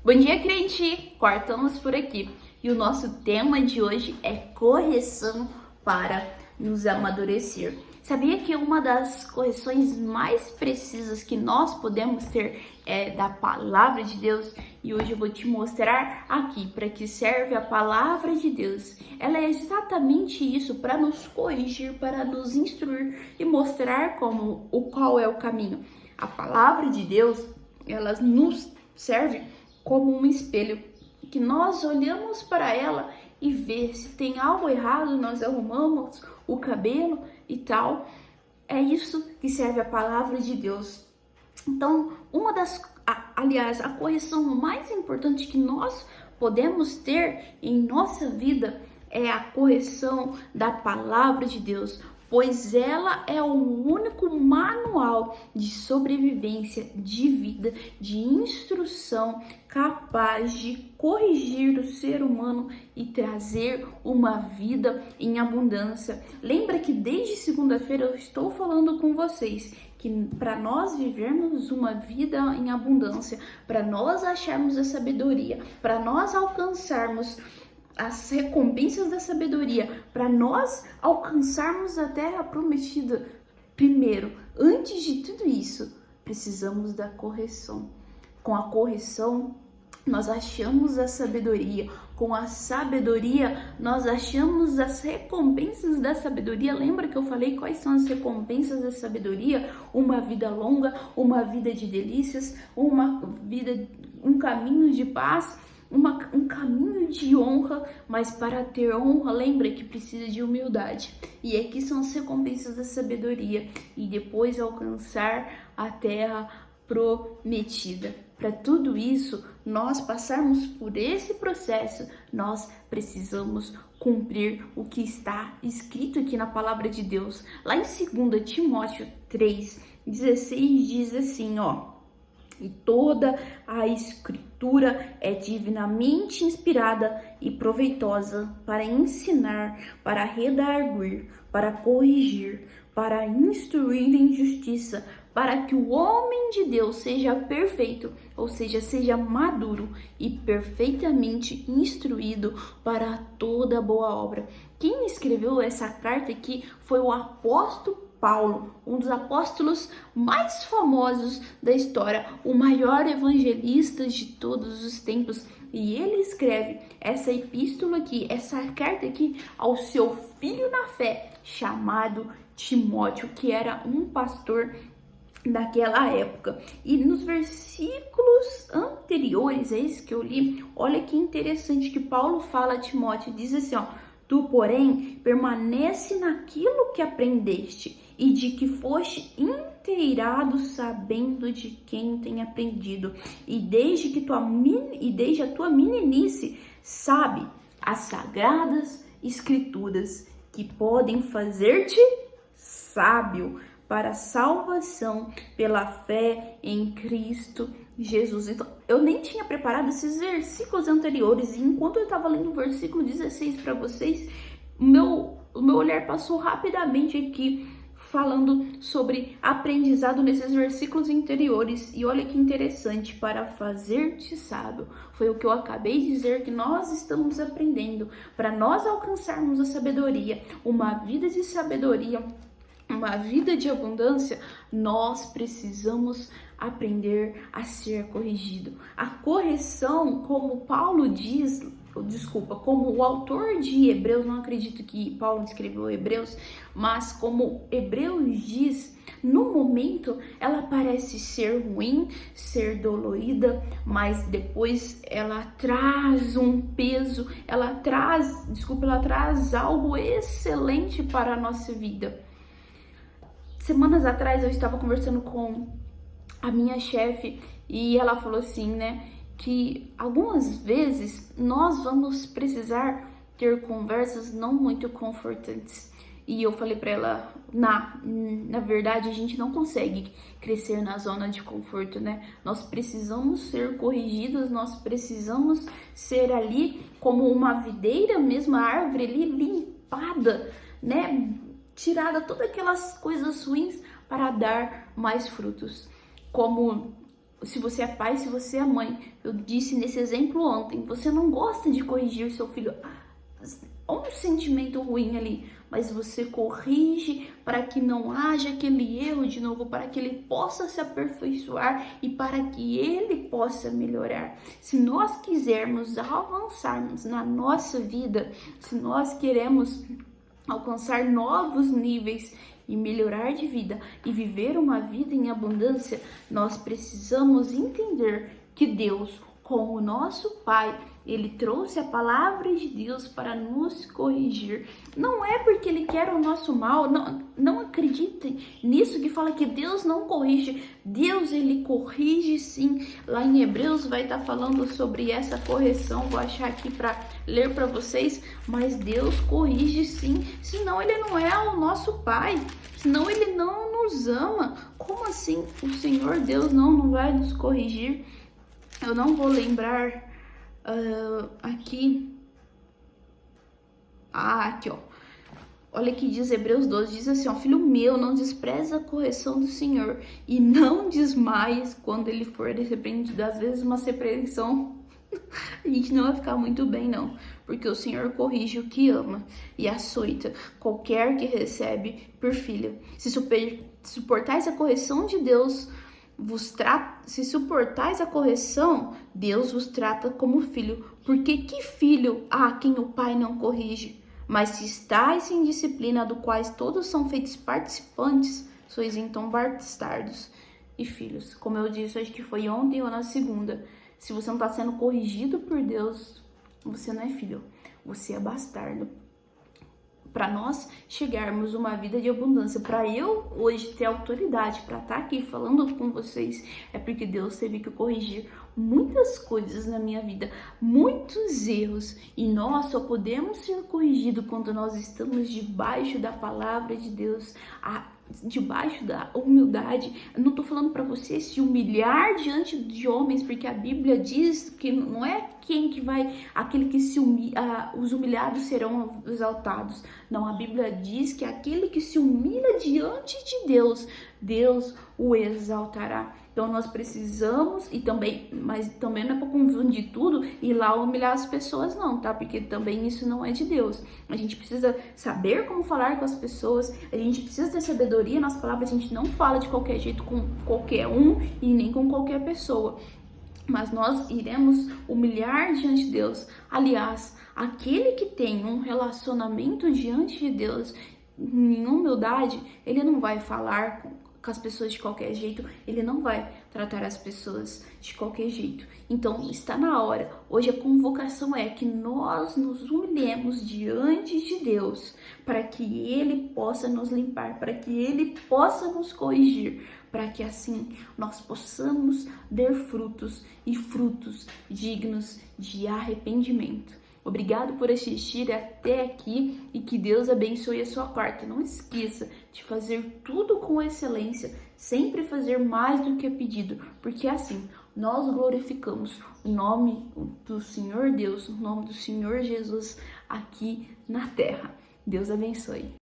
Bom dia, crente! Quartamos por aqui. E o nosso tema de hoje é correção para nos amadurecer. Sabia que uma das correções mais precisas que nós podemos ter é da palavra de Deus? E hoje eu vou te mostrar aqui para que serve a palavra de Deus. Ela é exatamente isso, para nos corrigir, para nos instruir e mostrar qual é o caminho. A palavra de Deus, ela nos serve como um espelho, que nós olhamos para ela e vê se tem algo errado, nós arrumamos o cabelo e tal. É isso que serve a palavra de Deus. Então, a correção mais importante que nós podemos ter em nossa vida é a correção da palavra de Deus, pois ela é o único manual de sobrevivência, de vida, de instrução capaz de corrigir o ser humano e trazer uma vida em abundância. Lembra que desde segunda-feira eu estou falando com vocês que para nós vivermos uma vida em abundância, para nós acharmos a sabedoria, para nós alcançarmos as recompensas da sabedoria, para nós alcançarmos a terra prometida, primeiro, antes de tudo isso, precisamos da correção. Com a correção, nós achamos a sabedoria. Com a sabedoria, nós achamos as recompensas da sabedoria. Lembra que eu falei quais são as recompensas da sabedoria? Uma vida longa, uma vida de delícias, um caminho de paz, um caminho de honra, mas para ter honra, lembra que precisa de humildade. E aqui são as recompensas da sabedoria. E depois alcançar a terra prometida. Para tudo isso, nós passarmos por esse processo, nós precisamos cumprir o que está escrito aqui na palavra de Deus. Lá em 2 Timóteo 3:16 diz assim, e toda a escritura é divinamente inspirada e proveitosa para ensinar, para redarguir, para corrigir, para instruir em justiça, para que o homem de Deus seja perfeito, ou seja, seja maduro e perfeitamente instruído para toda boa obra. Quem escreveu essa carta aqui foi o apóstolo Paulo, um dos apóstolos mais famosos da história, o maior evangelista de todos os tempos. E ele escreve essa epístola aqui, essa carta aqui ao seu filho na fé, chamado Timóteo, que era um pastor daquela época. E nos versículos anteriores a esse que eu li, olha que interessante que Paulo fala a Timóteo, diz assim, tu, porém, permanece naquilo que aprendeste e de que foste inteirado, sabendo de quem tem aprendido, e desde a tua meninice sabe as sagradas escrituras que podem fazer-te sábio para a salvação pela fé em Cristo Jesus. Então, eu nem tinha preparado esses versículos anteriores, e enquanto eu estava lendo o versículo 16 para vocês, o meu olhar passou rapidamente aqui, falando sobre aprendizado nesses versículos anteriores. E olha que interessante, para fazer-te sábio. Foi o que eu acabei de dizer que nós estamos aprendendo. Para nós alcançarmos a sabedoria, uma vida de sabedoria, uma vida de abundância, nós precisamos aprender a ser corrigido. A correção, como como o autor de Hebreus, não acredito que Paulo escreveu Hebreus, mas como Hebreus diz, no momento ela parece ser ruim, ser dolorida, mas depois ela traz um peso, ela traz algo excelente para a nossa vida. Semanas atrás eu estava conversando com a minha chefe e ela falou assim, que algumas vezes nós vamos precisar ter conversas não muito confortantes. E eu falei para ela, na verdade a gente não consegue crescer na zona de conforto, Nós precisamos ser corrigidos, nós precisamos ser ali como uma videira mesmo, a árvore ali limpada, tirada todas aquelas coisas ruins para dar mais frutos. Como se você é pai, se você é mãe, eu disse nesse exemplo ontem, você não gosta de corrigir seu filho, há um sentimento ruim ali, mas você corrige para que não haja aquele erro de novo, para que ele possa se aperfeiçoar e para que ele possa melhorar. Se nós quisermos avançarmos na nossa vida, se nós queremos alcançar novos níveis e melhorar de vida e viver uma vida em abundância, nós precisamos entender que Deus, como nosso Pai, Ele trouxe a palavra de Deus para nos corrigir. Não é porque Ele quer o nosso mal, não acreditem nisso que fala que Deus não corrige. Deus, Ele corrige sim. Lá em Hebreus vai estar falando sobre essa correção, vou achar aqui para ler para vocês, mas Deus corrige sim, senão Ele não é o nosso Pai, senão Ele não nos ama. Como assim o Senhor Deus não vai nos corrigir? Eu não vou lembrar aqui. Aqui, ó. Olha que diz Hebreus 12, diz assim, ó, filho meu, não despreza a correção do Senhor e não desmaies quando ele for repreendido. Às vezes uma repreensão a gente não vai ficar muito bem, não, porque o Senhor corrige o que ama e açoita qualquer que recebe por filho. Se suportais a correção de Deus, se suportais a correção, Deus vos trata como filho. Porque que filho há quem o pai não corrige? Mas se estáis em disciplina, do quais todos são feitos participantes, sois então bastardos e filhos. Como eu disse, acho que foi ontem ou na segunda. Se você não está sendo corrigido por Deus, você não é filho, você é bastardo. Para nós chegarmos uma vida de abundância, para eu hoje ter autoridade para estar aqui falando com vocês, é porque Deus teve que corrigir muitas coisas na minha vida, muitos erros, e nós só podemos ser corrigidos quando nós estamos debaixo da palavra de Deus, debaixo da humildade. Eu não tô falando para você se humilhar diante de homens, porque a Bíblia diz que não é quem que vai, aquele que se humilha, os humilhados serão exaltados. Não, a Bíblia diz que aquele que se humilha diante de Deus, Deus o exaltará. Então nós precisamos, mas também não é para confundir tudo e ir lá humilhar as pessoas não, tá? Porque também isso não é de Deus. A gente precisa saber como falar com as pessoas, a gente precisa ter sabedoria nas palavras, a gente não fala de qualquer jeito com qualquer um e nem com qualquer pessoa. Mas nós iremos humilhar diante de Deus. Aliás, aquele que tem um relacionamento diante de Deus em humildade, ele não vai falar com as pessoas de qualquer jeito, ele não vai tratar as pessoas de qualquer jeito. Então está na hora, hoje a convocação é que nós nos humilhemos diante de Deus, para que Ele possa nos limpar, para que Ele possa nos corrigir, para que assim nós possamos dar frutos e frutos dignos de arrependimento. Obrigado por assistir até aqui e que Deus abençoe a sua quarta. Não esqueça de fazer tudo com excelência, sempre fazer mais do que é pedido, porque assim nós glorificamos o nome do Senhor Deus, o nome do Senhor Jesus aqui na terra. Deus abençoe.